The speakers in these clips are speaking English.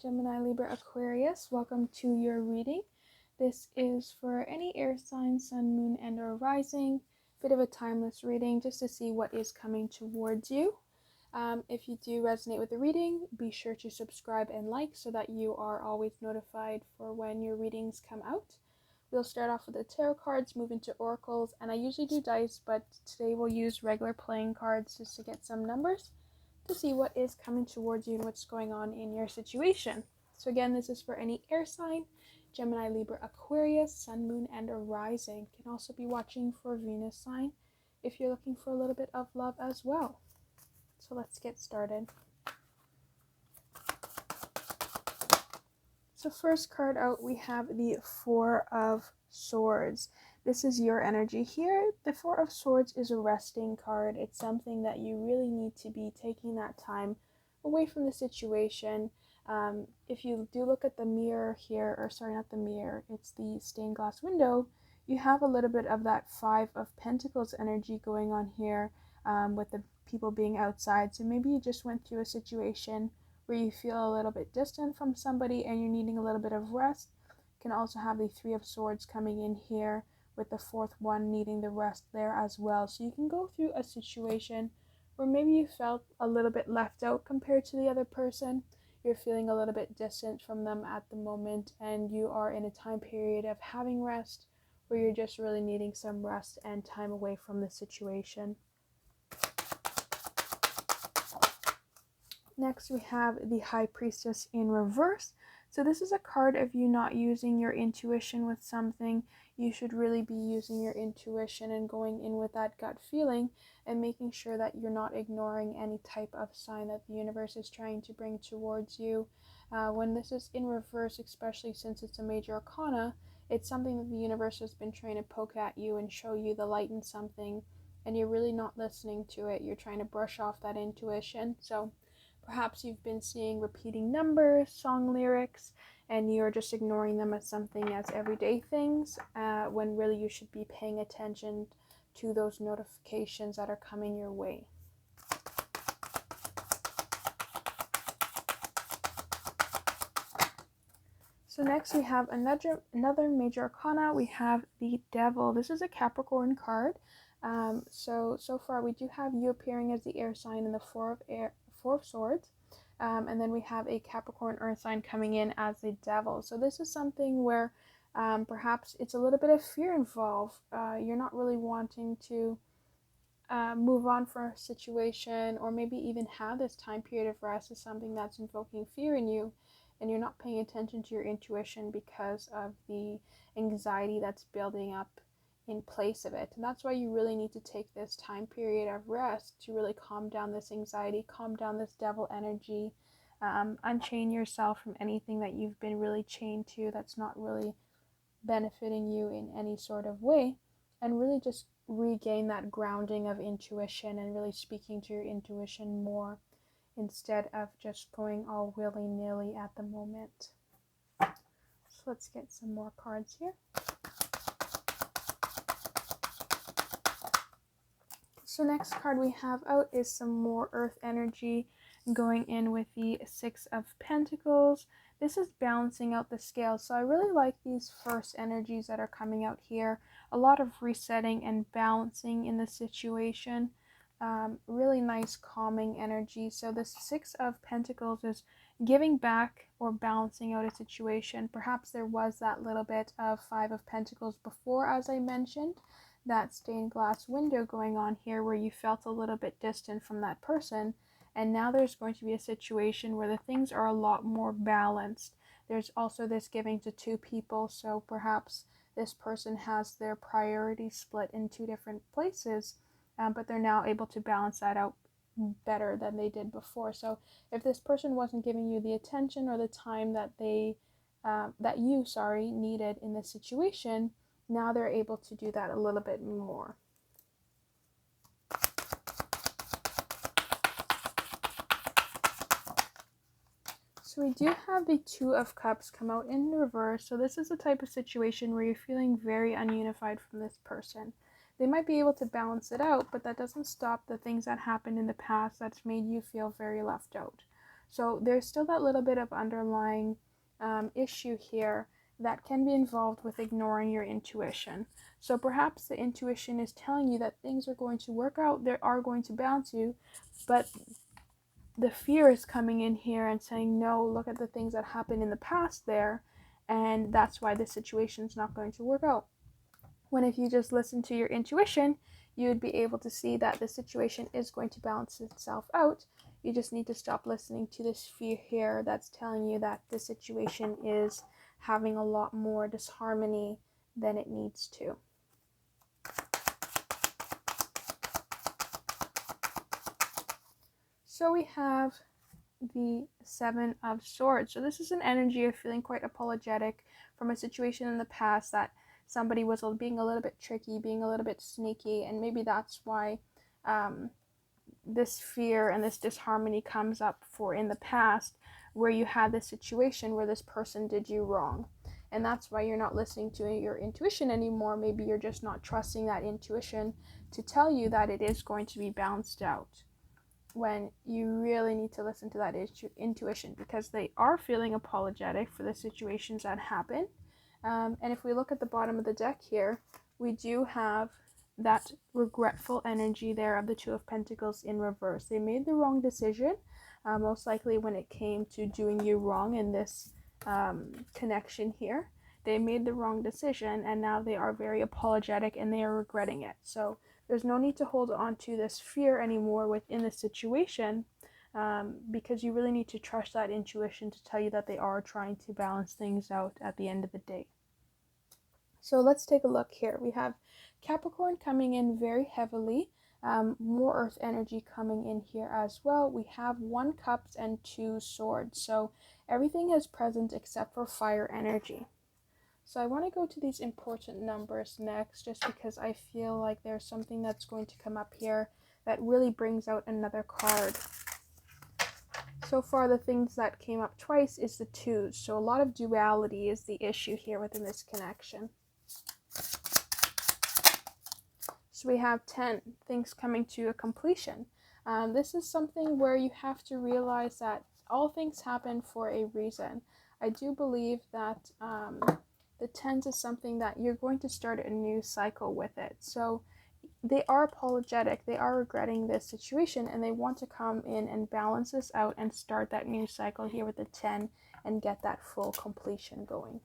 Gemini, Libra, Aquarius. Welcome to your reading. This is for any air sign, sun, moon, and or rising. Bit of a timeless reading just to see what is coming towards you. If you do resonate with the reading, be sure to subscribe and like so that you are always notified for when your readings come out. We'll start off with the tarot cards, move into oracles, and I usually do dice, but today we'll use regular playing cards just to get some numbers to see what is coming towards you and what's going on in your situation. So again, this is for any air sign, Gemini, Libra, Aquarius, sun, moon, and a rising. You can also be watching for Venus sign if you're looking for a little bit of love as well. So let's get started. So first card out, we have the Four of Swords. This is your energy here. The Four of Swords is a resting card. It's something that you really need to be taking that time away from the situation. If you do look at the mirror here, or sorry, not the mirror, it's the stained glass window, you have a little bit of that Five of Pentacles energy going on here with the people being outside. So maybe you just went through a situation where you feel a little bit distant from somebody and you're needing a little bit of rest. You can also have the Three of Swords coming in here with the fourth one needing the rest there as well. So you can go through a situation where maybe you felt a little bit left out compared to the other person. You're feeling a little bit distant from them at the moment, and you are in a time period of having rest where you're just really needing some rest and time away from the situation. Next, we have the High Priestess in reverse. So this is a card of you not using your intuition with something. You should really be using your intuition and going in with that gut feeling and making sure that you're not ignoring any type of sign that the universe is trying to bring towards you. When this is in reverse, especially since it's a major arcana, it's something that the universe has been trying to poke at you and show you the light in something, and you're really not listening to it. You're trying to brush off that intuition. So perhaps you've been seeing repeating numbers, song lyrics, and you're just ignoring them as something as everyday things, when really you should be paying attention to those notifications that are coming your way. So next we have another major arcana. We have the Devil. This is a Capricorn card. So far we do have you appearing as the air sign in the Four of Swords, and then we have a Capricorn earth sign coming in as the Devil. So this is something where perhaps it's a little bit of fear involved. You're not really wanting to move on for a situation, or maybe even have this time period of rest is something that's invoking fear in you, and you're not paying attention to your intuition because of the anxiety that's building up in place of it. And that's why you really need to take this time period of rest to really calm down this anxiety, calm down this devil energy, unchain yourself from anything that you've been really chained to that's not really benefiting you in any sort of way, and really just regain that grounding of intuition and really speaking to your intuition more instead of just going all willy-nilly at the moment. So let's get some more cards here. So next card we have out is some more earth energy going in with the Six of Pentacles. This is balancing out the scales. So I really like these first energies that are coming out here. A lot of resetting and balancing in the situation. Really nice calming energy. So the Six of Pentacles is giving back or balancing out a situation. Perhaps there was that little bit of Five of Pentacles before, as I mentioned, that stained glass window going on here where you felt a little bit distant from that person, and now there's going to be a situation where the things are a lot more balanced. There's also this giving to two people, so perhaps this person has their priorities split in two different places, but they're now able to balance that out better than they did before. So if this person wasn't giving you the attention or the time that you needed in this situation, now they're able to do that a little bit more. So we do have the Two of Cups come out in reverse. So this is the type of situation where you're feeling very ununified from this person. They might be able to balance it out, but that doesn't stop the things that happened in the past that's made you feel very left out. So there's still that little bit of underlying issue here that can be involved with ignoring your intuition. So perhaps the intuition is telling you that things are going to work out, they are going to balance you, but the fear is coming in here and saying, no, look at the things that happened in the past there, and that's why this situation is not going to work out. When if you just listen to your intuition, you would be able to see that the situation is going to balance itself out. You just need to stop listening to this fear here that's telling you that the situation is having a lot more disharmony than it needs to. So we have the Seven of Swords. So this is an energy of feeling quite apologetic from a situation in the past that somebody was being a little bit tricky, being a little bit sneaky, and maybe that's why this fear and this disharmony comes up for in the past, where you had this situation where this person did you wrong. And that's why you're not listening to your intuition anymore. Maybe you're just not trusting that intuition to tell you that it is going to be balanced out, when you really need to listen to that intuition, because they are feeling apologetic for the situations that happen. And if we look at the bottom of the deck here, we do have that regretful energy there of the Two of Pentacles in reverse. They made the wrong decision, most likely when it came to doing you wrong in this connection here. They made the wrong decision, and now they are very apologetic and they are regretting it. So there's no need to hold on to this fear anymore within the situation, because you really need to trust that intuition to tell you that they are trying to balance things out at the end of the day. So let's take a look here. We have Capricorn coming in very heavily, more earth energy coming in here as well. We have 1 Cups and 2 Swords. So everything is present except for fire energy. So I want to go to these important numbers next, just because I feel like there's something that's going to come up here that really brings out another card. So far, the things that came up twice is the 2s. So a lot of duality is the issue here within this connection. So we have 10, things coming to a completion. This is something where you have to realize that all things happen for a reason. I do believe that the 10s is something that you're going to start a new cycle with it. So they are apologetic, they are regretting this situation, and they want to come in and balance this out and start that new cycle here with the 10 and get that full completion going.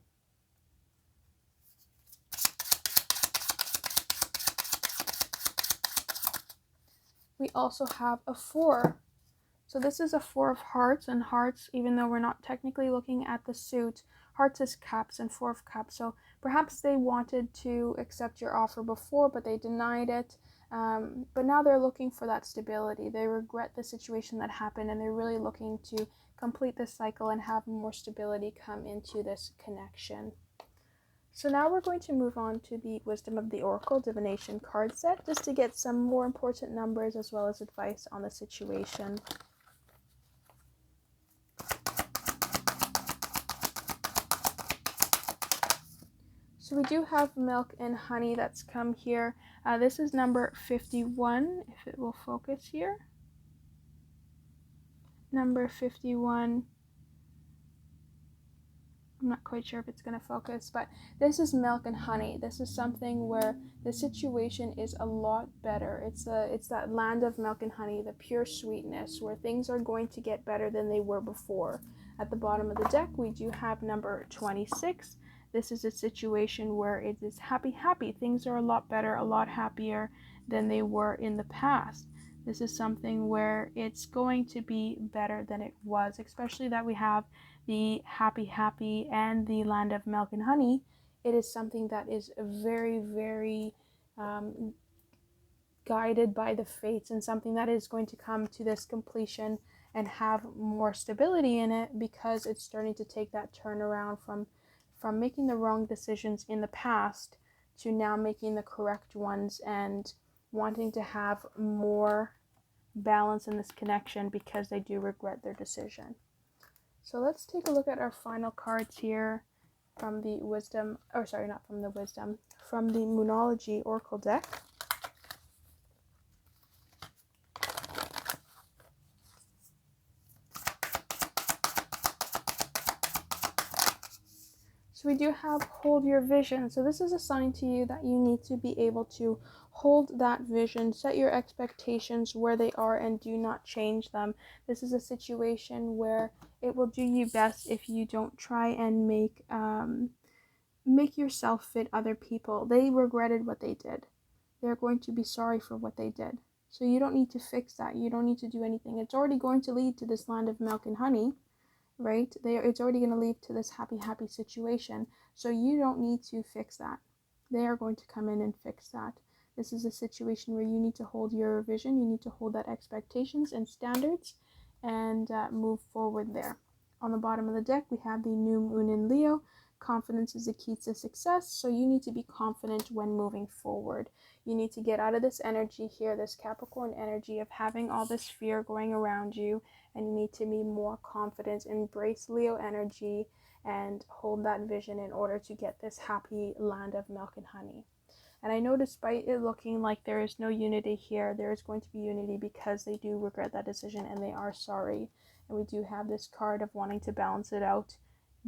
We also have a 4. So this is a 4 of hearts, and hearts, even though we're not technically looking at the suit, hearts is cups and 4 of cups. So perhaps they wanted to accept your offer before, but they denied it. But now they're looking for that stability. They regret the situation that happened, and they're really looking to complete this cycle and have more stability come into this connection. So now we're going to move on to the Wisdom of the Oracle Divination card set, just to get some more important numbers as well as advice on the situation. So we do have milk and honey that's come here. This is number 51, if it will focus here. Number 51. I'm not quite sure if it's going to focus, but this is milk and honey. This is something where the situation is a lot better. It's that land of milk and honey, the pure sweetness, where things are going to get better than they were before. At the bottom of the deck, we do have number 26. This is a situation where it is happy. Things are a lot better, a lot happier than they were in the past. This is something where it's going to be better than it was, especially that we have the happy and the land of milk and honey. It is something that is very guided by the fates, and something that is going to come to this completion and have more stability in it, because it's starting to take that turnaround from making the wrong decisions in the past to now making the correct ones and wanting to have more balance in this connection because they do regret their decision. So let's take a look at our final cards here from the from the Moonology Oracle deck. So we do have hold your vision. So this is a sign to you that you need to be able to hold that vision, set your expectations where they are and do not change them. This is a situation where it will do you best if you don't try and make yourself fit other people. They regretted what they did. They're going to be sorry for what they did. So you don't need to fix that. You don't need to do anything. It's already going to lead to this land of milk and honey, right? It's already going to lead to this happy situation. So you don't need to fix that. They are going to come in and fix that. This is a situation where you need to hold your vision. You need to hold that expectations and standards and move forward there. On the bottom of the deck, we have the new moon in Leo. Confidence is the key to success. So you need to be confident when moving forward. You need to get out of this energy here, this Capricorn energy of having all this fear going around you, and you need to be more confident. Embrace Leo energy and hold that vision in order to get this happy land of milk and honey. And I know despite it looking like there is no unity here, there is going to be unity because they do regret that decision and they are sorry. And we do have this card of wanting to balance it out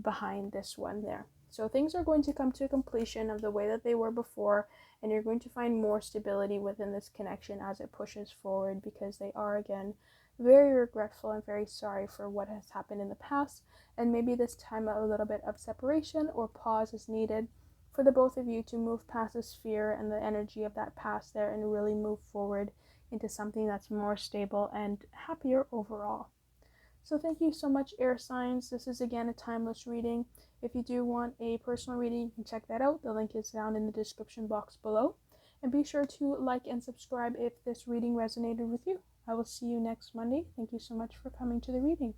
behind this one there. So things are going to come to completion of the way that they were before, and you're going to find more stability within this connection as it pushes forward, because they are, again, very regretful and very sorry for what has happened in the past, and maybe this time a little bit of separation or pause is needed for the both of you to move past this fear and the energy of that past there and really move forward into something that's more stable and happier overall. So thank you so much, air signs. This is again a timeless reading. If you do want a personal reading, you can check that out. The link is down in the description box below. And be sure to like and subscribe if this reading resonated with you. I will see you next Monday. Thank you so much for coming to the reading.